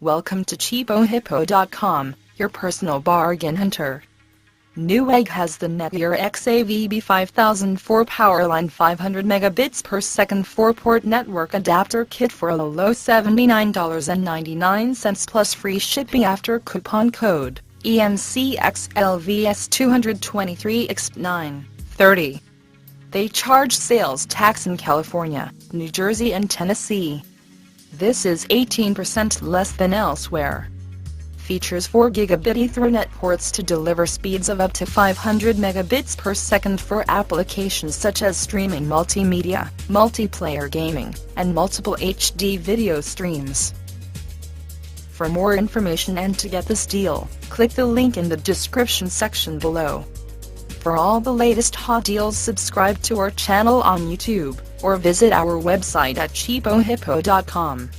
Welcome to CheapoHippo.com, your personal bargain hunter. Newegg has the Netgear XAVB5004 Powerline 500 megabits per second 4-port network adapter kit for a low $79.99 plus free shipping after coupon code EMCXLVS223X930. They charge sales tax in California, New Jersey and Tennessee. This is 18% less than elsewhere. Features 4 gigabit Ethernet ports to deliver speeds of up to 500 megabits per second for applications such as streaming multimedia, multiplayer gaming, and multiple HD video streams. For more information and to get this deal, click the link in the description section below. For all the latest hot deals, subscribe to our channel on YouTube, or visit our website at CheapoHippo.com.